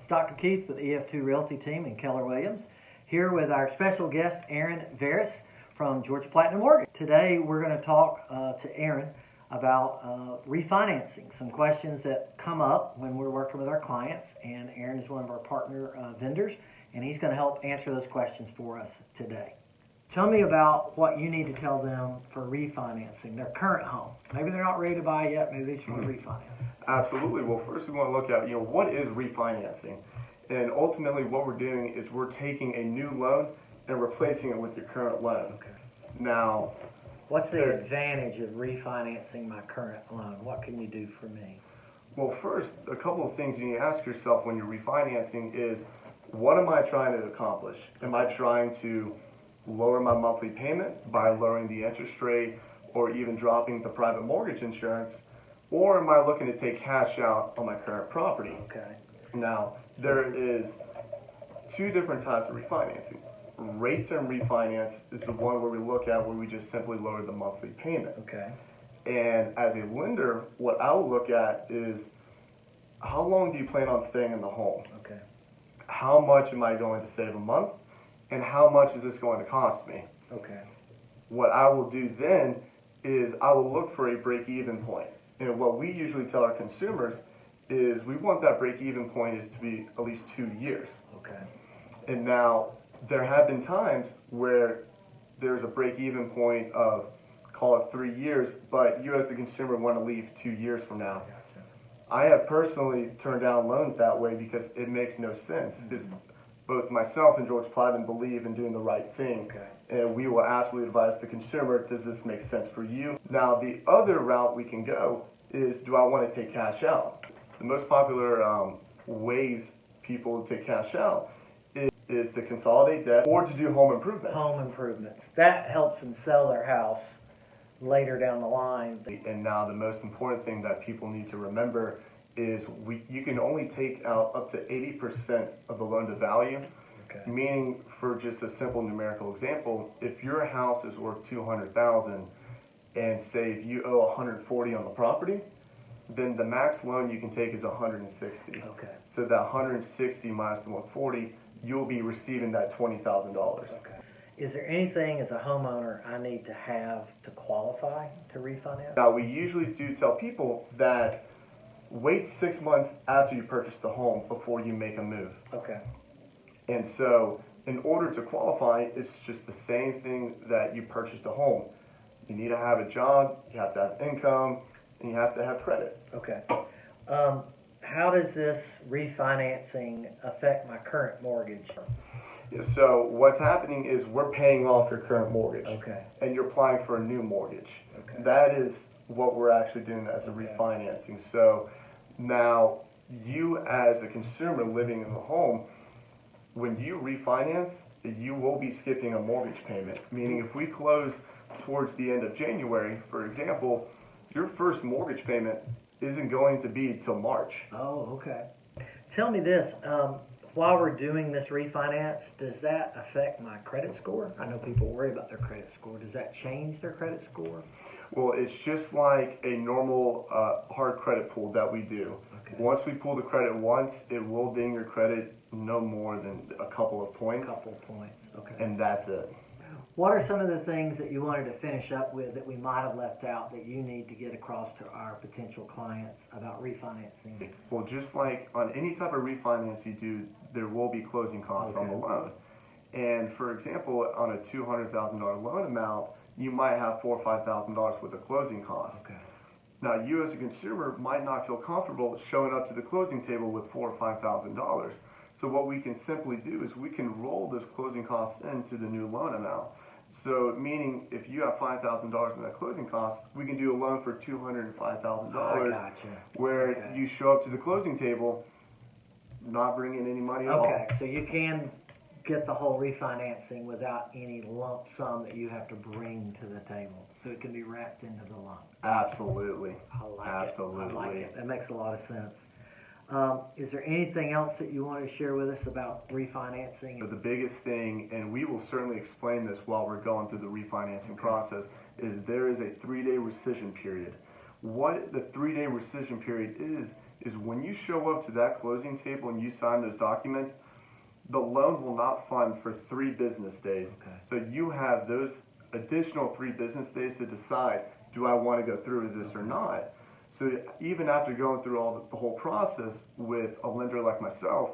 Dr. Keith with EF2 Realty Team and Keller Williams, here with our special guest, Aaron Veris from Georgia Platinum Mortgage. Today we're going to talk to Aaron about refinancing, some questions that come up when we're working with our clients, and Aaron is one of our partner vendors, and he's going to help answer those questions for us today. Tell me about what you need to tell them for refinancing their current home. Maybe they're not ready to buy yet, maybe they just want to refinance. Absolutely. Well, first we want to look at, what is refinancing? And ultimately what we're doing is we're taking a new loan and replacing it with your current loan. Okay. Now, what's the advantage of refinancing my current loan? What can you do for me? Well, first, a couple of things you need to ask yourself when you're refinancing is, what am I trying to accomplish? Am I trying to lower my monthly payment by lowering the interest rate or even dropping the private mortgage insurance? Or am I looking to take cash out on my current property? Okay. Now, there is two different types of refinancing. Rate term refinance is the one where we look at where we just simply lower the monthly payment. Okay. And as a lender, what I will look at is, how long do you plan on staying in the home? Okay. How much am I going to save a month? And how much is this going to cost me? Okay. What I will do then is I will look for a break-even point. And what we usually tell our consumers is we want that break-even point is to be at least 2 years. Okay. And now, there have been times where there's a break-even point of, call it 3 years, but you as the consumer want to leave 2 years from now. Gotcha. I have personally turned down loans that way because it makes no sense. Mm-hmm. Both myself and George Platinum believe in doing the right thing. Okay. And we will absolutely advise the consumer, does this make sense for you? Now, the other route we can go is, do I want to take cash out? The most popular ways people take cash out is to consolidate debt or to do home improvement. Home improvements. That helps them sell their house later down the line. And now the most important thing that people need to remember is you can only take out up to 80% of the loan to value. Okay. Meaning, for just a simple numerical example, if your house is worth $200,000 and say if you owe $140 on the property, then the max loan you can take is $160. Okay. So that $160 minus the $140, you'll be receiving that $20,000. Okay. Is there anything as a homeowner I need to have to qualify to refinance? Now, we usually do tell people that wait 6 months after you purchase the home before you make a move. Okay. And so, in order to qualify, it's just the same thing that you purchased a home. You need to have a job, you have to have income, and you have to have credit. Okay. How does this refinancing affect my current mortgage? Yeah, so what's happening is we're paying off your current mortgage. Okay. And you're applying for a new mortgage. Okay. That is what we're actually doing as a refinancing. So now, you as a consumer living in the home, when you refinance, you will be skipping a mortgage payment. Meaning, if we close towards the end of January, for example, your first mortgage payment isn't going to be till March. Oh, okay. Tell me this, while we're doing this refinance, does that affect my credit score? I know people worry about their credit score. Does that change their credit score? Well, it's just like a normal hard credit pull that we do. Okay. Once we pull the credit once, it will ding your credit no more than a couple of points. A couple of points, okay. And that's it. What are some of the things that you wanted to finish up with that we might have left out that you need to get across to our potential clients about refinancing? Well, just like on any type of refinance you do, there will be closing costs on the loan. And for example, on a $200,000 loan amount, you might have $4,000 or $5,000 worth of closing costs. Okay. Now, you as a consumer might not feel comfortable showing up to the closing table with $4,000 or $5,000. So what we can simply do is we can roll those closing costs into the new loan amount. So meaning, if you have $5,000 in that closing cost, we can do a loan for $205,000. Gotcha. Where you show up to the closing table, not bringing any money at all. Okay, so you can get the whole refinancing without any lump sum that you have to bring to the table. So it can be wrapped into the loan. Absolutely. I like Absolutely. it. I like it. That makes a lot of sense. Is there anything else that you want to share with us about refinancing? The biggest thing, and we will certainly explain this while we're going through the refinancing process, is there is a 3-day rescission period. What the 3-day rescission period is is when you show up to that closing table and you sign those documents, the loan will not fund for 3 business days. Okay. So you have those additional 3 business days to decide, do I want to go through with this or not? So even after going through the whole process with a lender like myself,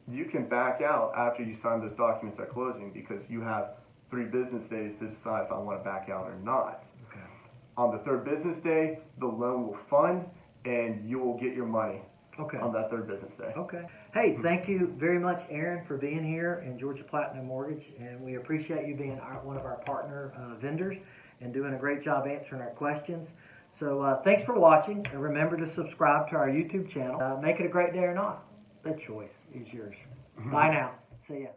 you can back out after you sign those documents at closing because you have 3 business days to decide if I want to back out or not. Okay. On the 3rd business day, the loan will fund and you will get your money. Okay. On that 3rd business day. Okay. Hey, thank you very much, Aaron, for being here in Georgia Platinum Mortgage, and we appreciate you being one of our partner vendors and doing a great job answering our questions. So thanks for watching, and remember to subscribe to our YouTube channel. Make it a great day or not. The choice is yours. Bye now. See ya.